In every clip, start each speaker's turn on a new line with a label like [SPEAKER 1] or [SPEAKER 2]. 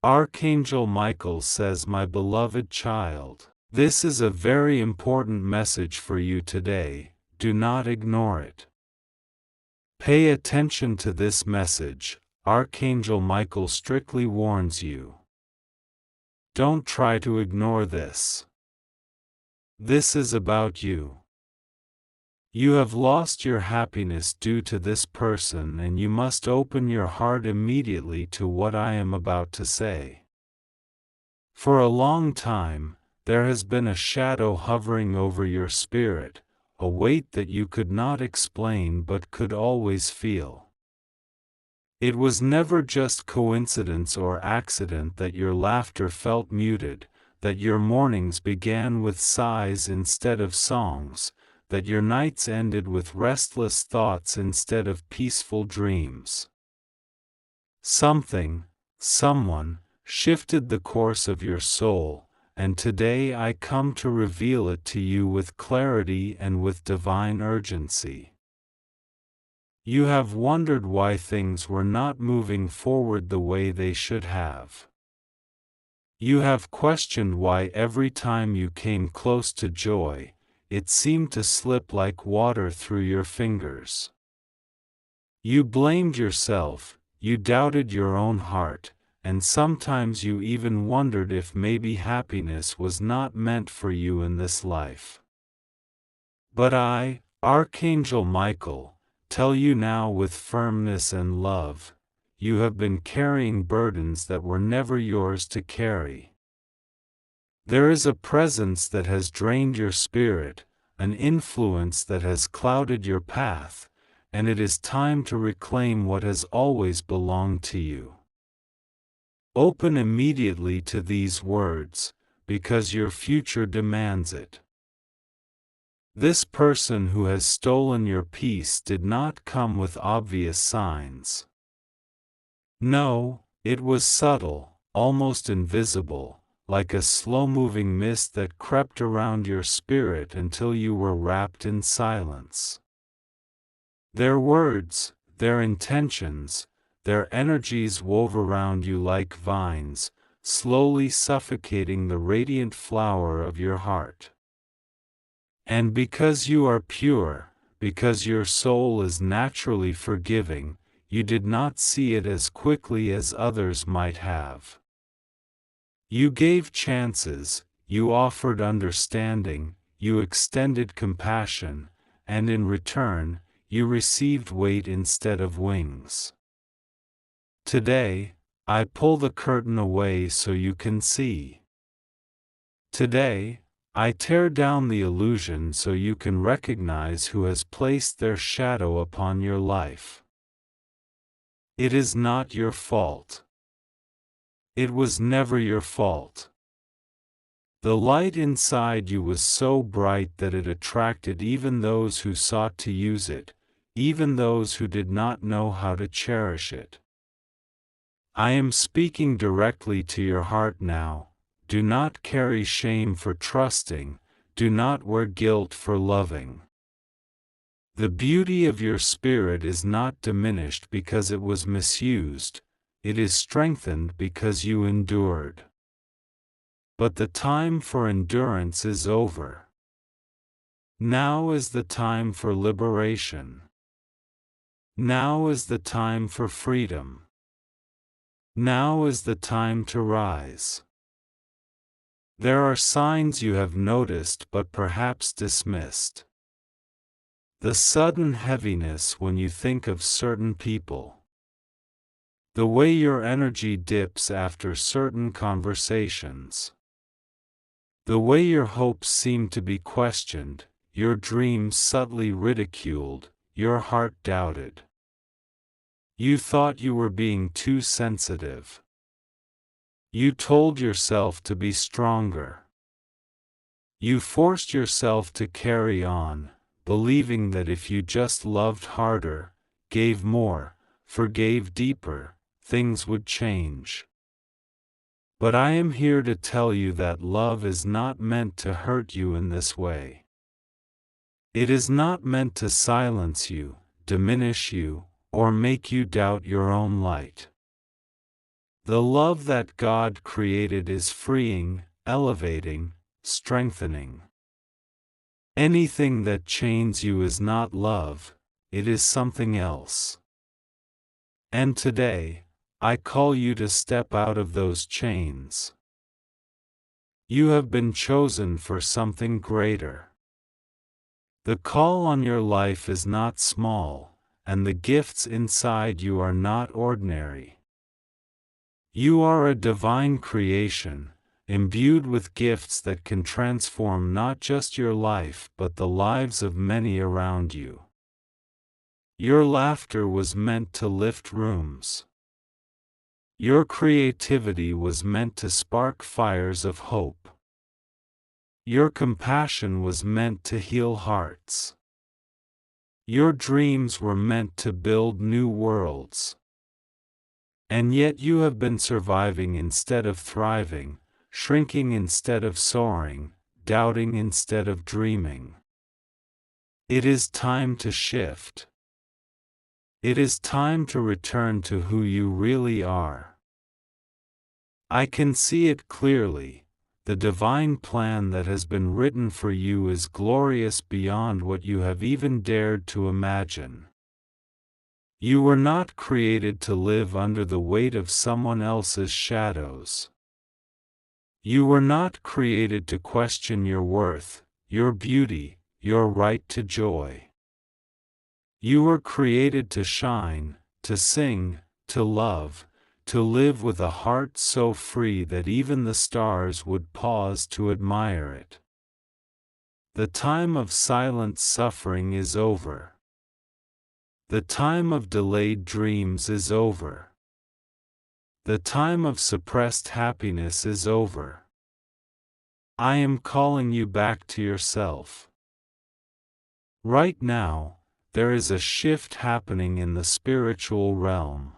[SPEAKER 1] Archangel Michael says, "My beloved child, this is a very important message for you today. Do not ignore it. Pay attention to this message." Archangel Michael strictly warns you. Don't try to ignore this. This is about you. You have lost your happiness due to this person, and you must open your heart immediately to what I am about to say. For a long time, there has been a shadow hovering over your spirit, a weight that you could not explain but could always feel. It was never just coincidence or accident that your laughter felt muted, that your mornings began with sighs instead of songs, that your nights ended with restless thoughts instead of peaceful dreams. Something, someone, shifted the course of your soul, and today I come to reveal it to you with clarity and with divine urgency. You have wondered why things were not moving forward the way they should have. You have questioned why every time you came close to joy, it seemed to slip like water through your fingers. You blamed yourself, you doubted your own heart, and sometimes you even wondered if maybe happiness was not meant for you in this life. But I, Archangel Michael, tell you now with firmness and love, you have been carrying burdens that were never yours to carry. There is a presence that has drained your spirit, an influence that has clouded your path, and it is time to reclaim what has always belonged to you. Open immediately to these words, because your future demands it. This person who has stolen your peace did not come with obvious signs. No, it was subtle, almost invisible, like a slow-moving mist that crept around your spirit until you were wrapped in silence. Their words, their intentions, their energies wove around you like vines, slowly suffocating the radiant flower of your heart. And because you are pure, because your soul is naturally forgiving, you did not see it as quickly as others might have. You gave chances, you offered understanding, you extended compassion, and in return, you received weight instead of wings. Today, I pull the curtain away so you can see. Today, I tear down the illusion so you can recognize who has placed their shadow upon your life. It is not your fault. It was never your fault. The light inside you was so bright that it attracted even those who sought to use it, even those who did not know how to cherish it. I am speaking directly to your heart now. Do not carry shame for trusting, do not wear guilt for loving. The beauty of your spirit is not diminished because it was misused, it is strengthened because you endured. But the time for endurance is over. Now is the time for liberation. Now is the time for freedom. Now is the time to rise. There are signs you have noticed but perhaps dismissed. The sudden heaviness when you think of certain people. The way your energy dips after certain conversations. The way your hopes seem to be questioned, your dreams subtly ridiculed, your heart doubted. You thought you were being too sensitive. You told yourself to be stronger. You forced yourself to carry on, believing that if you just loved harder, gave more, forgave deeper, things would change. But I am here to tell you that love is not meant to hurt you in this way. It is not meant to silence you, diminish you, or make you doubt your own light. The love that God created is freeing, elevating, strengthening. Anything that chains you is not love, it is something else. And today, I call you to step out of those chains. You have been chosen for something greater. The call on your life is not small, and the gifts inside you are not ordinary. You are a divine creation, imbued with gifts that can transform not just your life but the lives of many around you. Your laughter was meant to lift rooms. Your creativity was meant to spark fires of hope. Your compassion was meant to heal hearts. Your dreams were meant to build new worlds. And yet you have been surviving instead of thriving, shrinking instead of soaring, doubting instead of dreaming. It is time to shift. It is time to return to who you really are. I can see it clearly. The divine plan that has been written for you is glorious beyond what you have even dared to imagine. You were not created to live under the weight of someone else's shadows. You were not created to question your worth, your beauty, your right to joy. You were created to shine, to sing, to love, to live with a heart so free that even the stars would pause to admire it. The time of silent suffering is over. The time of delayed dreams is over. The time of suppressed happiness is over. I am calling you back to yourself. Right now, there is a shift happening in the spiritual realm.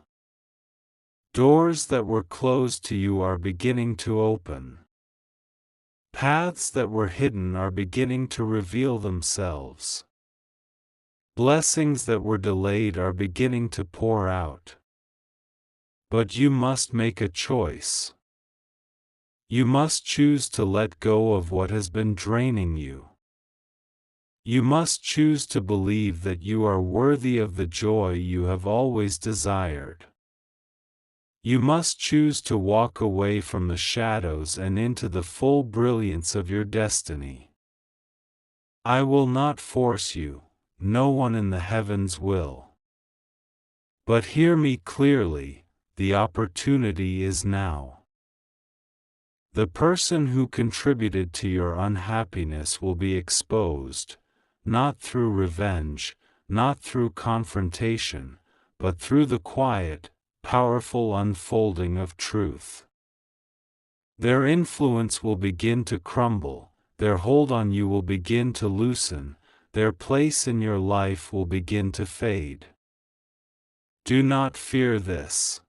[SPEAKER 1] Doors that were closed to you are beginning to open. Paths that were hidden are beginning to reveal themselves. Blessings that were delayed are beginning to pour out. But you must make a choice. You must choose to let go of what has been draining you. You must choose to believe that you are worthy of the joy you have always desired. You must choose to walk away from the shadows and into the full brilliance of your destiny. I will not force you, no one in the heavens will. But hear me clearly, the opportunity is now. The person who contributed to your unhappiness will be exposed, not through revenge, not through confrontation, but through the quiet, powerful unfolding of truth. Their influence will begin to crumble, their hold on you will begin to loosen, their place in your life will begin to fade. Do not fear this.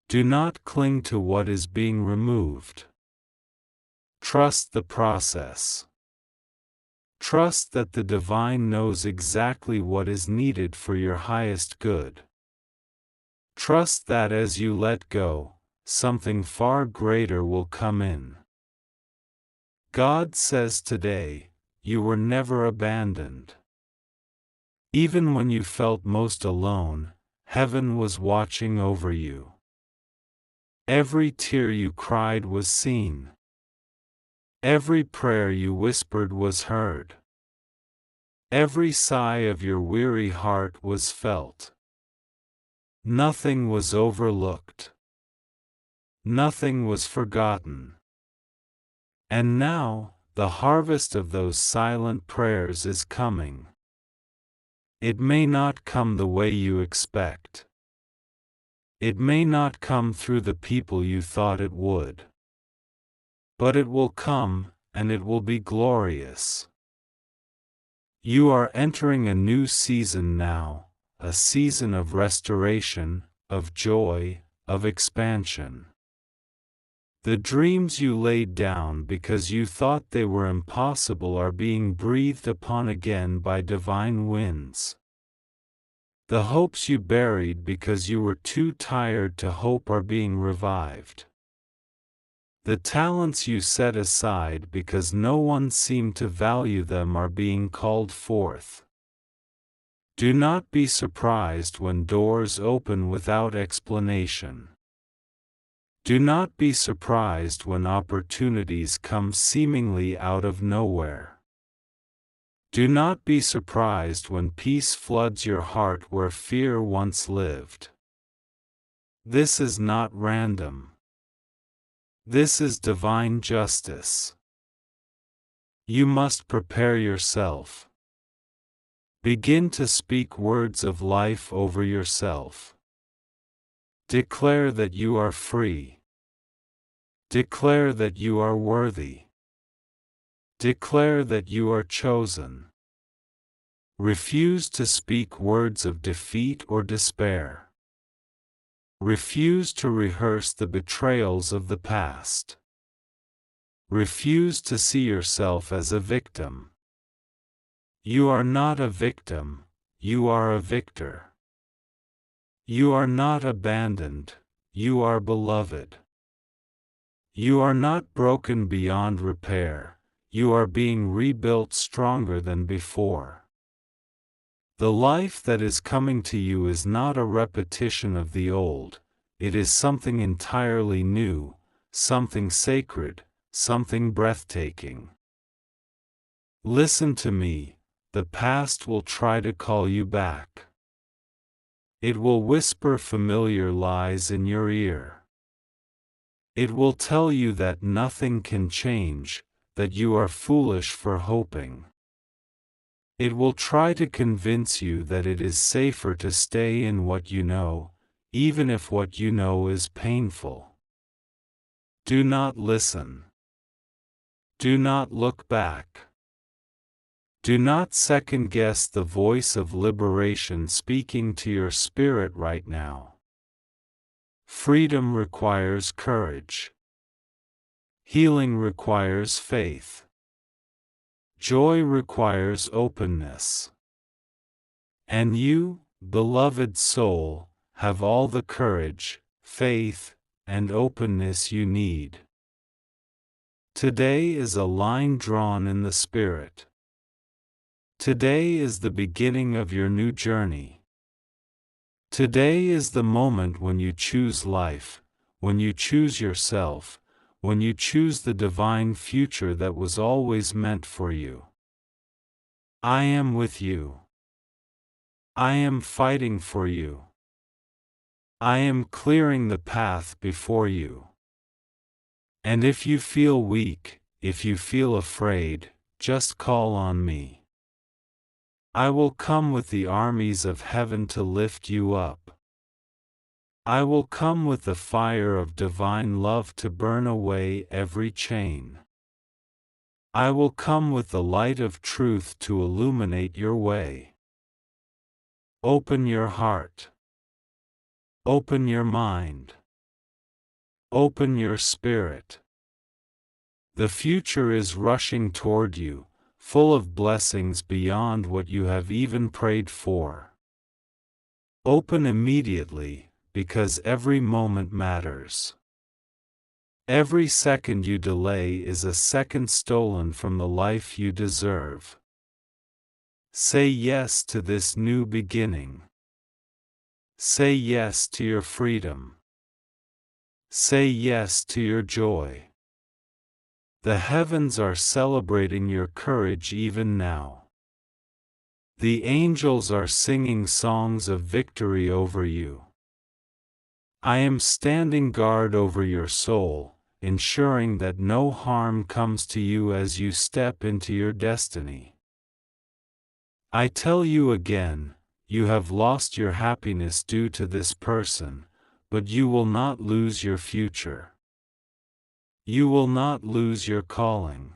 [SPEAKER 1] Do not cling to what is being removed. Trust the process. Trust that the divine knows exactly what is needed for your highest good. Trust that as you let go, something far greater will come in. God says today, you were never abandoned. Even when you felt most alone, heaven was watching over you. Every tear you cried was seen. Every prayer you whispered was heard. Every sigh of your weary heart was felt. Nothing was overlooked. Nothing was forgotten. And now, the harvest of those silent prayers is coming. It may not come the way you expect. It may not come through the people you thought it would. But it will come, and it will be glorious. You are entering a new season now, a season of restoration, of joy, of expansion. The dreams you laid down because you thought they were impossible are being breathed upon again by divine winds. The hopes you buried because you were too tired to hope are being revived. The talents you set aside because no one seemed to value them are being called forth. Do not be surprised when doors open without explanation. Do not be surprised when opportunities come seemingly out of nowhere. Do not be surprised when peace floods your heart where fear once lived. This is not random. This is divine justice. You must prepare yourself. Begin to speak words of life over yourself. Declare that you are free. Declare that you are worthy. Declare that you are chosen. Refuse to speak words of defeat or despair. Refuse to rehearse the betrayals of the past. Refuse to see yourself as a victim. You are not a victim, you are a victor. You are not abandoned, you are beloved. You are not broken beyond repair, you are being rebuilt stronger than before. The life that is coming to you is not a repetition of the old, it is something entirely new, something sacred, something breathtaking. Listen to me, the past will try to call you back. It will whisper familiar lies in your ear. It will tell you that nothing can change, that you are foolish for hoping. It will try to convince you that it is safer to stay in what you know, even if what you know is painful. Do not listen. Do not look back. Do not second-guess the voice of liberation speaking to your spirit right now. Freedom requires courage. Healing requires faith. Joy requires openness. And you, beloved soul, have all the courage, faith, and openness you need. Today is a line drawn in the spirit. Today is the beginning of your new journey. Today is the moment when you choose life, when you choose yourself, when you choose the divine future that was always meant for you. I am with you. I am fighting for you. I am clearing the path before you. And if you feel weak, if you feel afraid, just call on me. I will come with the armies of heaven to lift you up. I will come with the fire of divine love to burn away every chain. I will come with the light of truth to illuminate your way. Open your heart. Open your mind. Open your spirit. The future is rushing toward you, full of blessings beyond what you have even prayed for. Open immediately, because every moment matters. Every second you delay is a second stolen from the life you deserve. Say yes to this new beginning. Say yes to your freedom. Say yes to your joy. The heavens are celebrating your courage even now. The angels are singing songs of victory over you. I am standing guard over your soul, ensuring that no harm comes to you as you step into your destiny. I tell you again, you have lost your happiness due to this person, but you will not lose your future. You will not lose your calling.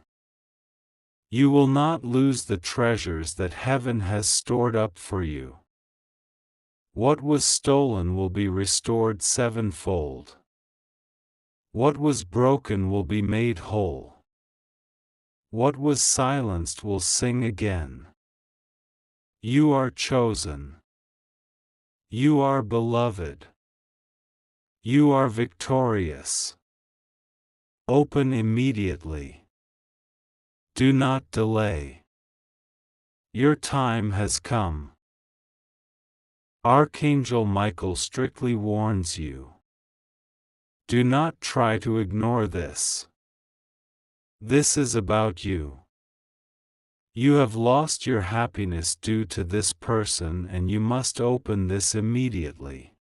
[SPEAKER 1] You will not lose the treasures that heaven has stored up for you. What was stolen will be restored sevenfold. What was broken will be made whole. What was silenced will sing again. You are chosen. You are beloved. You are victorious. Open immediately. Do not delay. Your time has come. Archangel Michael strictly warns you. Do not try to ignore this. This is about you. You have lost your happiness due to this person, and you must open this immediately.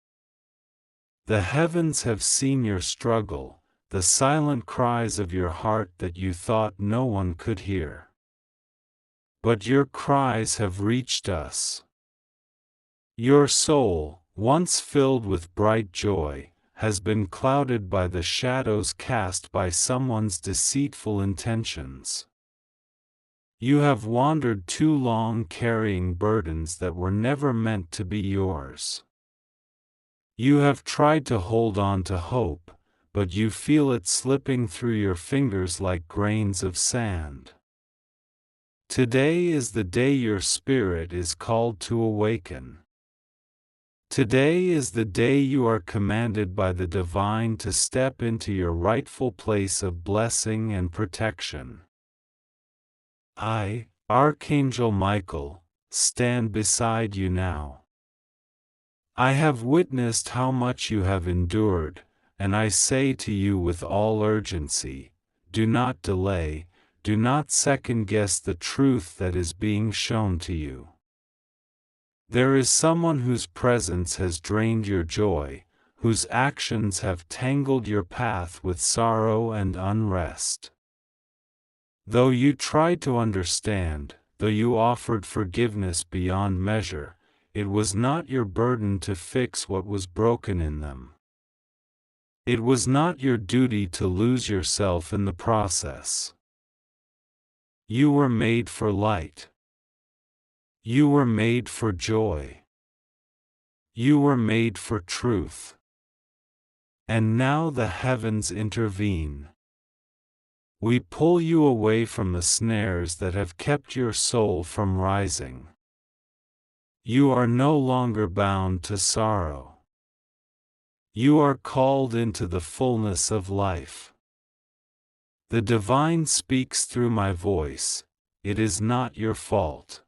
[SPEAKER 1] The heavens have seen your struggle, the silent cries of your heart that you thought no one could hear. But your cries have reached us. Your soul, once filled with bright joy, has been clouded by the shadows cast by someone's deceitful intentions. You have wandered too long carrying burdens that were never meant to be yours. You have tried to hold on to hope, but you feel it slipping through your fingers like grains of sand. Today is the day your spirit is called to awaken. Today is the day you are commanded by the divine to step into your rightful place of blessing and protection. I, Archangel Michael, stand beside you now. I have witnessed how much you have endured, and I say to you with all urgency, do not delay, do not second-guess the truth that is being shown to you. There is someone whose presence has drained your joy, whose actions have tangled your path with sorrow and unrest. Though you tried to understand, though you offered forgiveness beyond measure, it was not your burden to fix what was broken in them. It was not your duty to lose yourself in the process. You were made for light. You were made for joy. You were made for truth. And now the heavens intervene. We pull you away from the snares that have kept your soul from rising. You are no longer bound to sorrow. You are called into the fullness of life. The divine speaks through my voice. It is not your fault.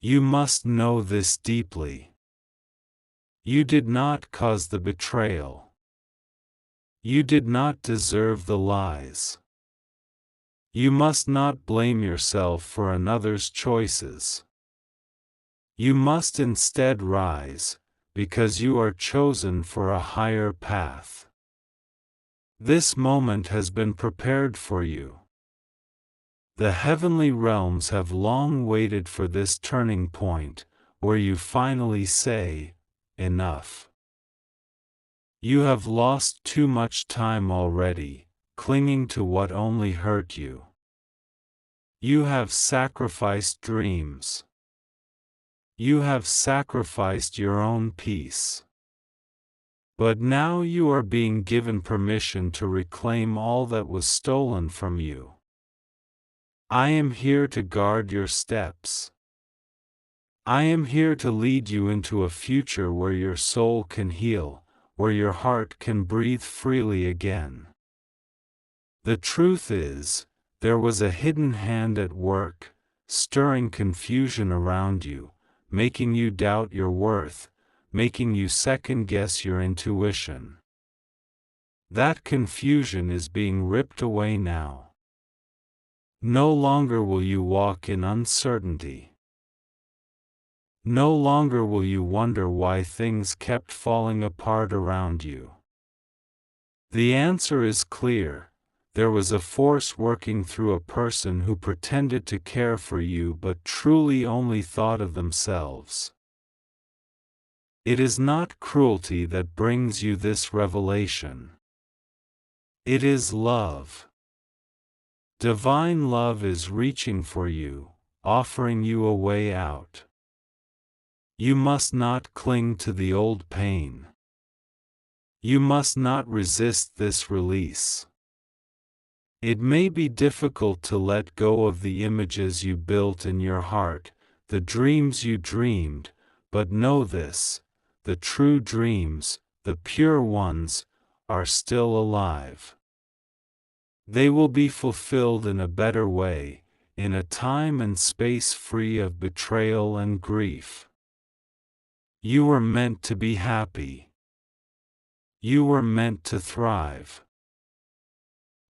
[SPEAKER 1] You must know this deeply. You did not cause the betrayal. You did not deserve the lies. You must not blame yourself for another's choices. You must instead rise, because you are chosen for a higher path. This moment has been prepared for you. The heavenly realms have long waited for this turning point, where you finally say, enough. You have lost too much time already, clinging to what only hurt you. You have sacrificed dreams. You have sacrificed your own peace. But now you are being given permission to reclaim all that was stolen from you. I am here to guard your steps. I am here to lead you into a future where your soul can heal, where your heart can breathe freely again. The truth is, there was a hidden hand at work, stirring confusion around you, making you doubt your worth, making you second-guess your intuition. That confusion is being ripped away now. No longer will you walk in uncertainty. No longer will you wonder why things kept falling apart around you. The answer is clear. There was a force working through a person who pretended to care for you but truly only thought of themselves. It is not cruelty that brings you this revelation. It is love. Divine love is reaching for you, offering you a way out. You must not cling to the old pain. You must not resist this release. It may be difficult to let go of the images you built in your heart, the dreams you dreamed, but know this: the true dreams, the pure ones, are still alive. They will be fulfilled in a better way, in a time and space free of betrayal and grief. You were meant to be happy. You were meant to thrive.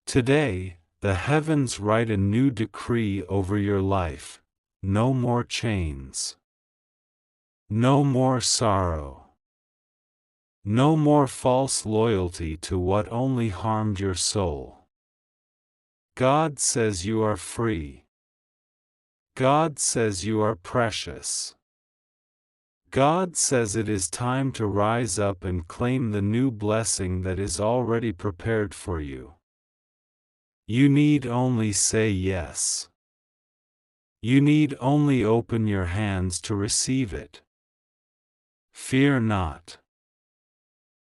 [SPEAKER 1] Today, the heavens write a new decree over your life: no more chains. No more sorrow. No more false loyalty to what only harmed your soul. God says you are free. God says you are precious. God says it is time to rise up and claim the new blessing that is already prepared for you. You need only say yes. You need only open your hands to receive it. Fear not.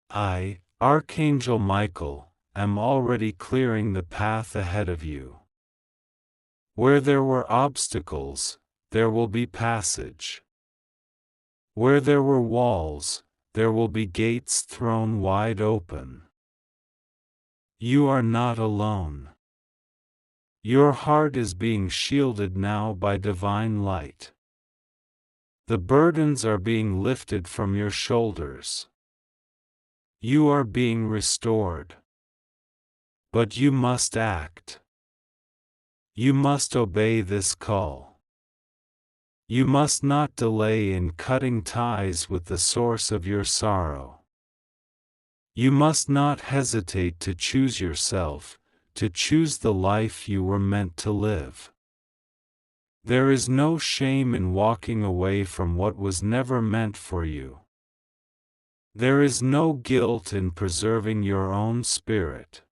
[SPEAKER 1] I, Archangel Michael, am already clearing the path ahead of you. Where there were obstacles, there will be passage. Where there were walls, there will be gates thrown wide open. You are not alone. Your heart is being shielded now by divine light. The burdens are being lifted from your shoulders. You are being restored. But you must act. You must obey this call. You must not delay in cutting ties with the source of your sorrow. You must not hesitate to choose yourself, to choose the life you were meant to live. There is no shame in walking away from what was never meant for you. There is no guilt in preserving your own spirit.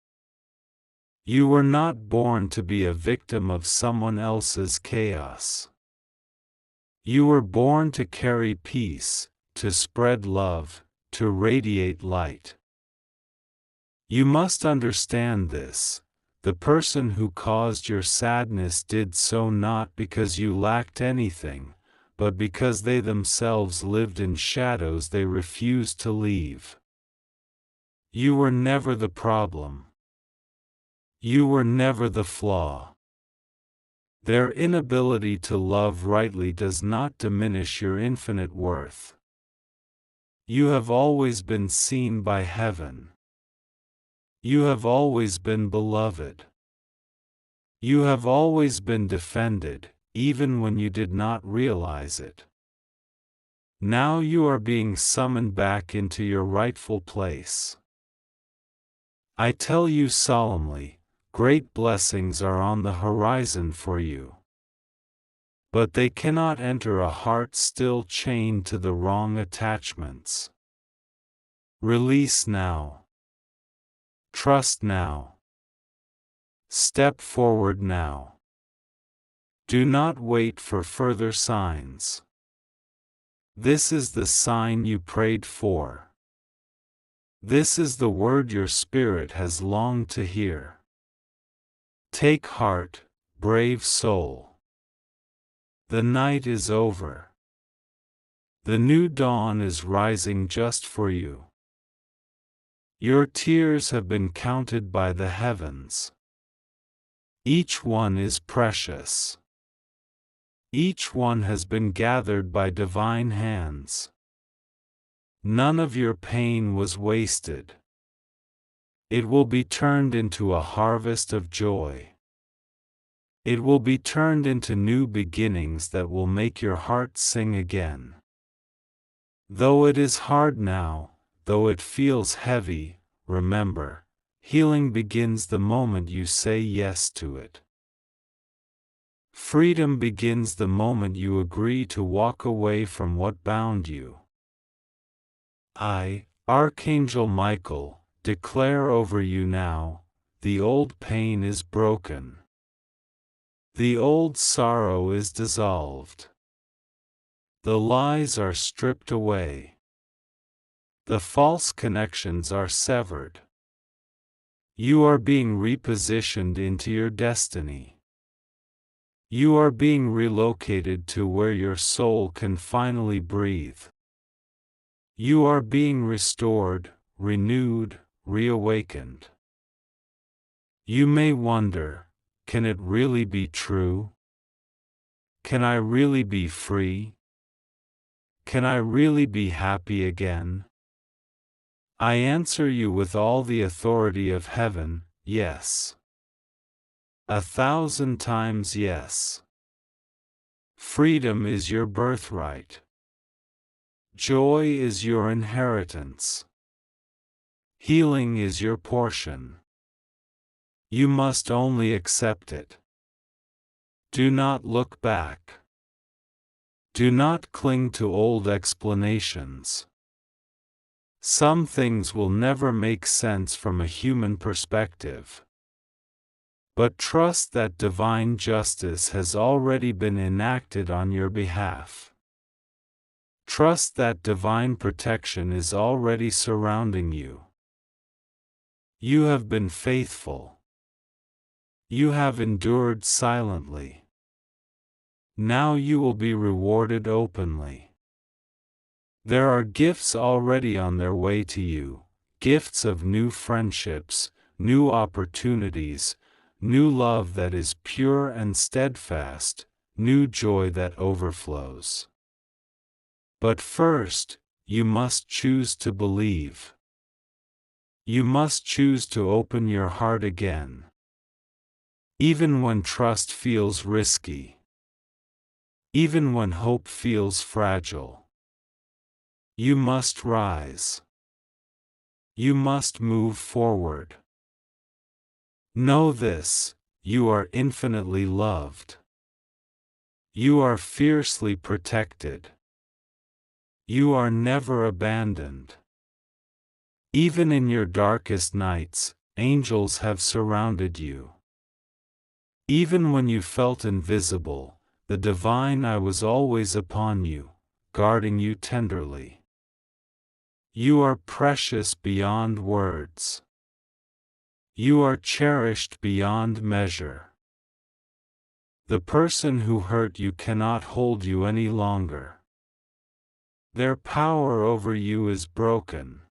[SPEAKER 1] You were not born to be a victim of someone else's chaos. You were born to carry peace, to spread love, to radiate light. You must understand this: the person who caused your sadness did so not because you lacked anything, but because they themselves lived in shadows they refused to leave. You were never the problem. You were never the flaw. Their inability to love rightly does not diminish your infinite worth. You have always been seen by heaven. You have always been beloved. You have always been defended, even when you did not realize it. Now you are being summoned back into your rightful place. I tell you solemnly, great blessings are on the horizon for you. But they cannot enter a heart still chained to the wrong attachments. Release now. Trust now. Step forward now. Do not wait for further signs. This is the sign you prayed for. This is the word your spirit has longed to hear. Take heart, brave soul. The night is over. The new dawn is rising just for you. Your tears have been counted by the heavens. Each one is precious. Each one has been gathered by divine hands. None of your pain was wasted. It will be turned into a harvest of joy. It will be turned into new beginnings that will make your heart sing again. Though it is hard now, though it feels heavy, remember, healing begins the moment you say yes to it. Freedom begins the moment you agree to walk away from what bound you. I, Archangel Michael, declare over you now: the old pain is broken. The old sorrow is dissolved. The lies are stripped away. The false connections are severed. You are being repositioned into your destiny. You are being relocated to where your soul can finally breathe. You are being restored, renewed, reawakened. You may wonder, can it really be true? Can I really be free? Can I really be happy again? I answer you with all the authority of heaven, yes. 1,000 times yes. Freedom is your birthright. Joy is your inheritance. Healing is your portion. You must only accept it. Do not look back. Do not cling to old explanations. Some things will never make sense from a human perspective. But trust that divine justice has already been enacted on your behalf. Trust that divine protection is already surrounding you. You have been faithful. You have endured silently. Now you will be rewarded openly. There are gifts already on their way to you, gifts of new friendships, new opportunities, new love that is pure and steadfast, new joy that overflows. But first, you must choose to believe. You must choose to open your heart again. Even when trust feels risky. Even when hope feels fragile. You must rise. You must move forward. Know this, you are infinitely loved. You are fiercely protected. You are never abandoned. Even in your darkest nights, angels have surrounded you. Even when you felt invisible, the divine eye was always upon you, guarding you tenderly. You are precious beyond words. You are cherished beyond measure. The person who hurt you cannot hold you any longer. Their power over you is broken.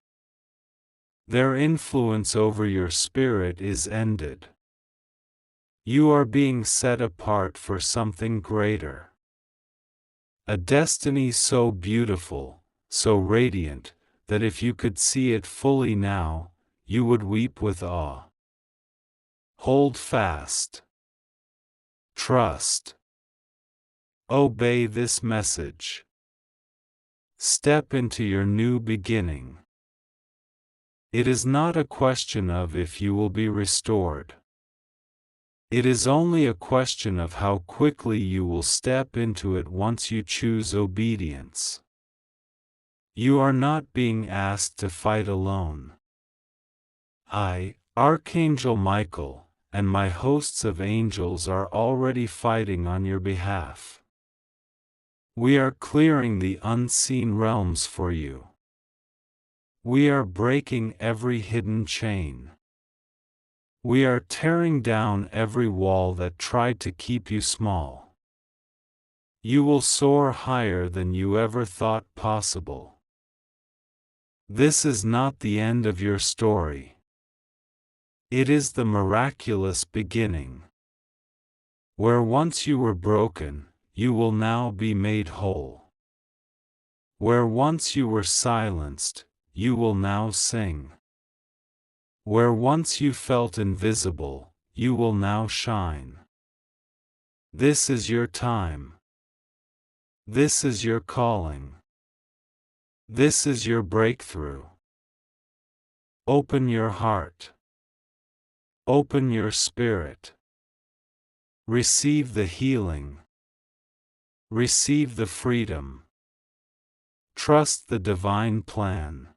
[SPEAKER 1] Their influence over your spirit is ended. You are being set apart for something greater. A destiny so beautiful, so radiant, that if you could see it fully now, you would weep with awe. Hold fast. Trust. Obey this message. Step into your new beginning. It is not a question of if you will be restored. It is only a question of how quickly you will step into it once you choose obedience. You are not being asked to fight alone. I, Archangel Michael, and my hosts of angels are already fighting on your behalf. We are clearing the unseen realms for you. We are breaking every hidden chain. We are tearing down every wall that tried to keep you small. You will soar higher than you ever thought possible. This is not the end of your story. It is the miraculous beginning. Where once you were broken, you will now be made whole. Where once you were silenced, you will now sing. Where once you felt invisible, you will now shine. This is your time. This is your calling. This is your breakthrough. Open your heart. Open your spirit. Receive the healing. Receive the freedom. Trust the divine plan.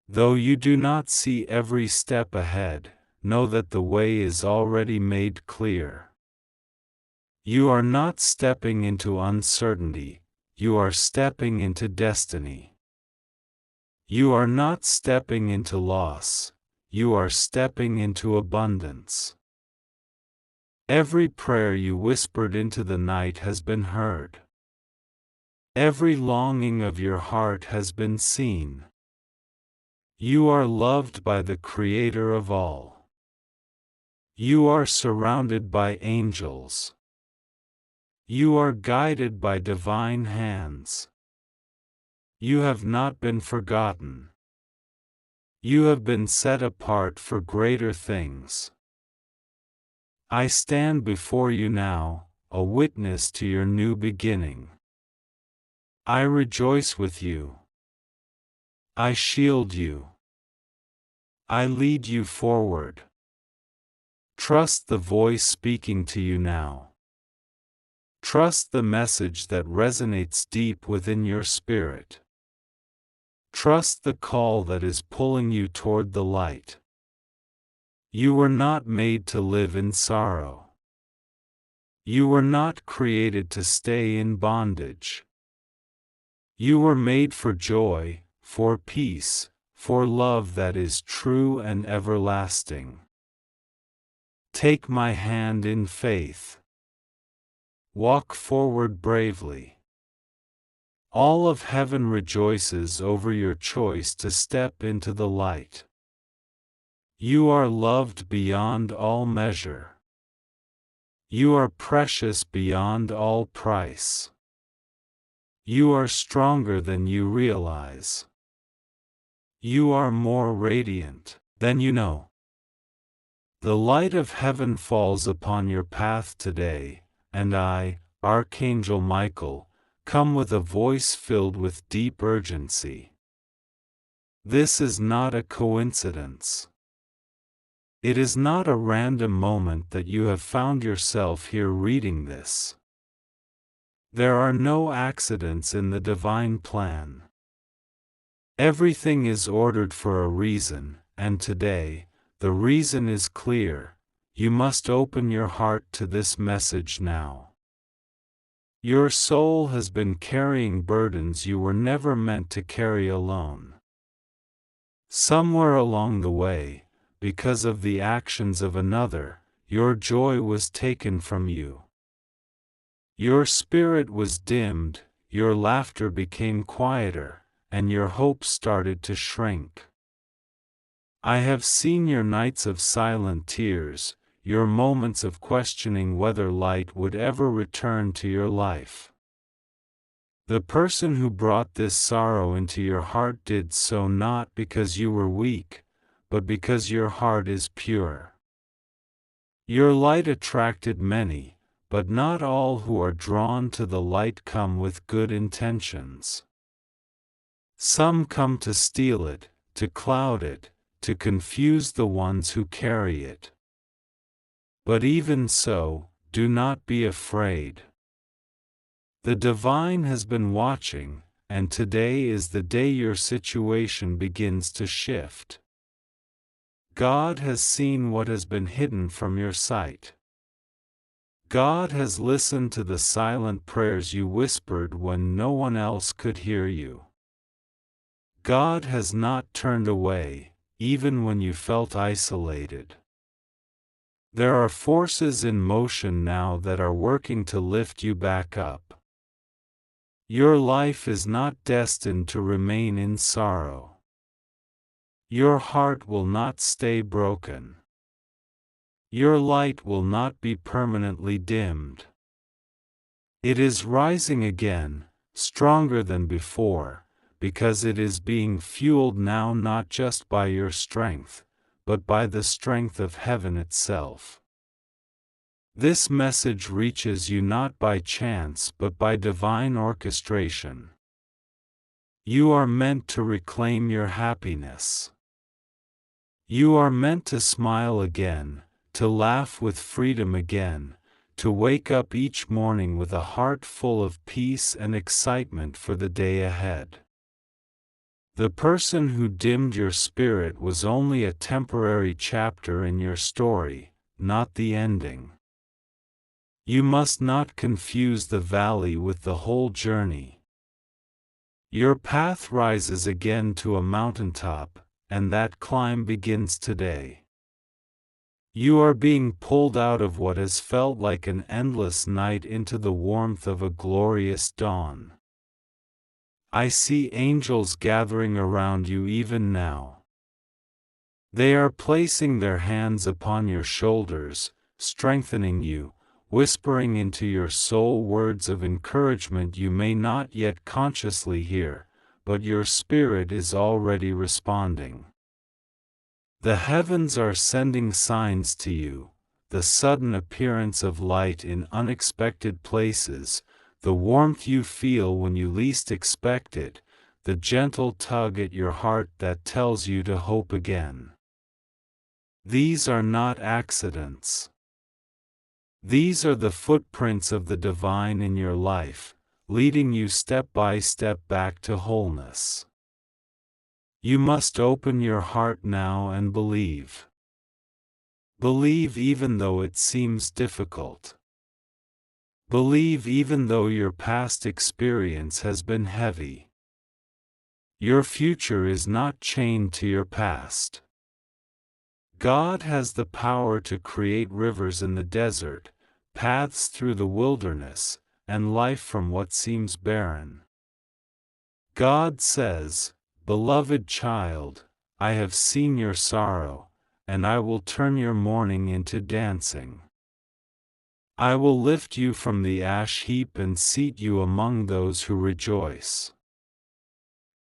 [SPEAKER 1] Though you do not see every step ahead, know that the way is already made clear. You are not stepping into uncertainty, you are stepping into destiny. You are not stepping into loss, you are stepping into abundance. Every prayer you whispered into the night has been heard. Every longing of your heart has been seen. You are loved by the Creator of all. You are surrounded by angels. You are guided by divine hands. You have not been forgotten. You have been set apart for greater things. I stand before you now, a witness to your new beginning. I rejoice with you. I shield you. I lead you forward. Trust the voice speaking to you now. Trust the message that resonates deep within your spirit. Trust the call that is pulling you toward the light. You were not made to live in sorrow. You were not created to stay in bondage. You were made for joy, for peace, for love that is true and everlasting. Take my hand in faith. Walk forward bravely. All of heaven rejoices over your choice to step into the light. You are loved beyond all measure. You are precious beyond all price. You are stronger than you realize. You are more radiant than you know. The light of heaven falls upon your path today, and I, Archangel Michael, come with a voice filled with deep urgency. This is not a coincidence. It is not a random moment that you have found yourself here reading this. There are no accidents in the divine plan. Everything is ordered for a reason, and today, the reason is clear. You must open your heart to this message now. Your soul has been carrying burdens you were never meant to carry alone. Somewhere along the way, because of the actions of another, your joy was taken from you. Your spirit was dimmed, your laughter became quieter, and your hope started to shrink. I have seen your nights of silent tears, your moments of questioning whether light would ever return to your life. The person who brought this sorrow into your heart did so not because you were weak, but because your heart is pure. Your light attracted many, but not all who are drawn to the light come with good intentions. Some come to steal it, to cloud it, to confuse the ones who carry it. But even so, do not be afraid. The divine has been watching, and today is the day your situation begins to shift. God has seen what has been hidden from your sight. God has listened to the silent prayers you whispered when no one else could hear you. God has not turned away, even when you felt isolated. There are forces in motion now that are working to lift you back up. Your life is not destined to remain in sorrow. Your heart will not stay broken. Your light will not be permanently dimmed. It is rising again, stronger than before, because it is being fueled now not just by your strength, but by the strength of heaven itself. This message reaches you not by chance but by divine orchestration. You are meant to reclaim your happiness. You are meant to smile again, to laugh with freedom again, to wake up each morning with a heart full of peace and excitement for the day ahead. The person who dimmed your spirit was only a temporary chapter in your story, not the ending. You must not confuse the valley with the whole journey. Your path rises again to a mountaintop, and that climb begins today. You are being pulled out of what has felt like an endless night into the warmth of a glorious dawn. I see angels gathering around you even now. They are placing their hands upon your shoulders, strengthening you, whispering into your soul words of encouragement you may not yet consciously hear, but your spirit is already responding. The heavens are sending signs to you, the sudden appearance of light in unexpected places, the warmth you feel when you least expect it, the gentle tug at your heart that tells you to hope again. These are not accidents. These are the footprints of the divine in your life, leading you step by step back to wholeness. You must open your heart now and believe. Believe even though it seems difficult. Believe even though your past experience has been heavy. Your future is not chained to your past. God has the power to create rivers in the desert, paths through the wilderness, and life from what seems barren. God says, "Beloved child, I have seen your sorrow, and I will turn your mourning into dancing. I will lift you from the ash heap and seat you among those who rejoice.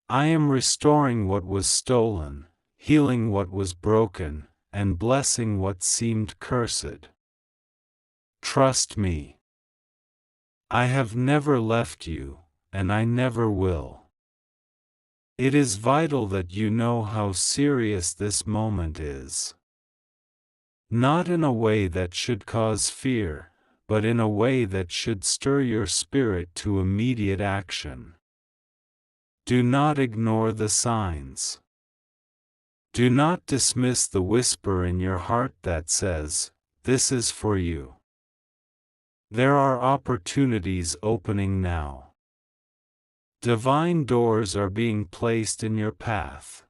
[SPEAKER 1] I am restoring what was stolen, healing what was broken, and blessing what seemed cursed. Trust me. I have never left you, and I never will." It is vital that you know how serious this moment is. Not in a way that should cause fear, but in a way that should stir your spirit to immediate action. Do not ignore the signs. Do not dismiss the whisper in your heart that says, "This is for you." There are opportunities opening now. Divine doors are being placed in your path.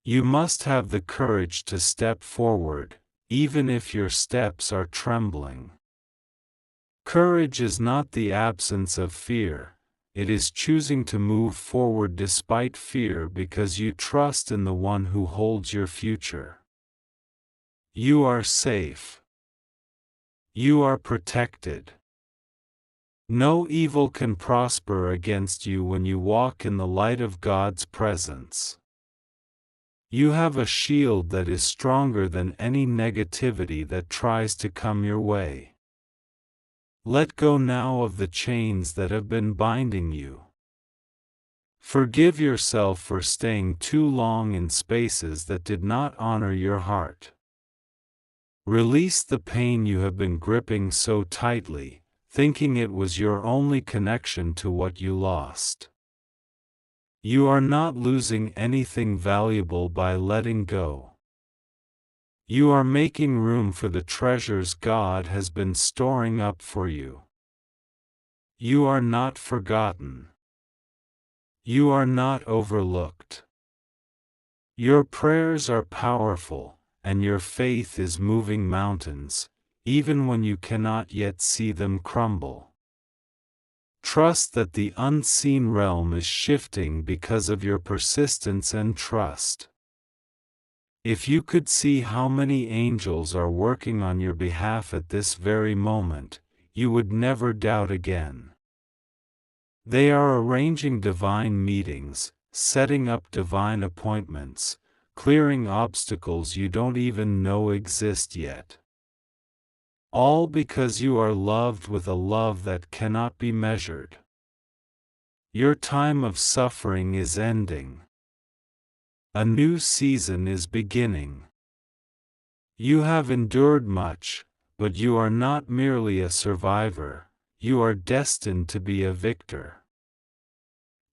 [SPEAKER 1] You must have the courage to step forward, even if your steps are trembling. Courage is not the absence of fear, it is choosing to move forward despite fear because you trust in the one who holds your future. You are safe. You are protected. No evil can prosper against you when you walk in the light of God's presence. You have a shield that is stronger than any negativity that tries to come your way. Let go now of the chains that have been binding you. Forgive yourself for staying too long in spaces that did not honor your heart. Release the pain you have been gripping so tightly, thinking it was your only connection to what you lost. You are not losing anything valuable by letting go. You are making room for the treasures God has been storing up for you. You are not forgotten. You are not overlooked. Your prayers are powerful, and your faith is moving mountains, even when you cannot yet see them crumble. Trust that the unseen realm is shifting because of your persistence and trust. If you could see how many angels are working on your behalf at this very moment, you would never doubt again. They are arranging divine meetings, setting up divine appointments, clearing obstacles you don't even know exist yet. All because you are loved with a love that cannot be measured. Your time of suffering is ending. A new season is beginning. You have endured much, but you are not merely a survivor, you are destined to be a victor.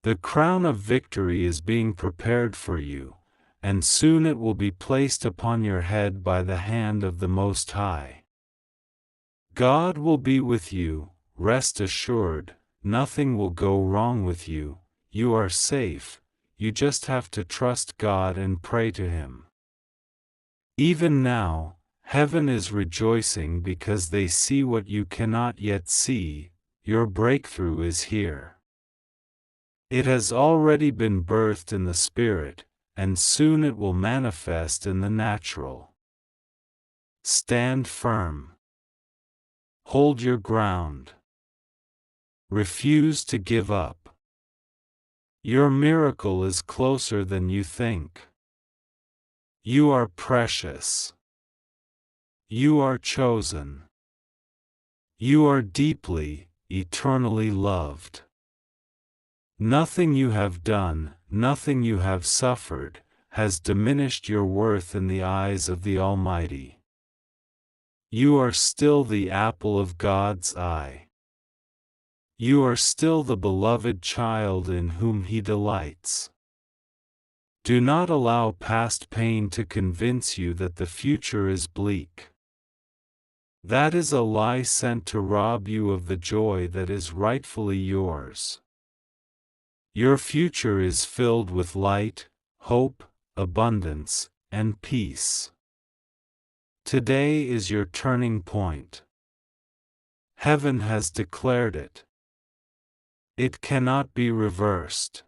[SPEAKER 1] The crown of victory is being prepared for you, and soon it will be placed upon your head by the hand of the Most High. God will be with you, rest assured, nothing will go wrong with you, you are safe, you just have to trust God and pray to Him. Even now, heaven is rejoicing because they see what you cannot yet see, your breakthrough is here. It has already been birthed in the spirit, and soon it will manifest in the natural. Stand firm. Hold your ground. Refuse to give up. Your miracle is closer than you think. You are precious. You are chosen. You are deeply, eternally loved. Nothing you have done, nothing you have suffered, has diminished your worth in the eyes of the Almighty. You are still the apple of God's eye. You are still the beloved child in whom He delights. Do not allow past pain to convince you that the future is bleak. That is a lie sent to rob you of the joy that is rightfully yours. Your future is filled with light, hope, abundance, and peace. Today is your turning point. Heaven has declared it. It cannot be reversed.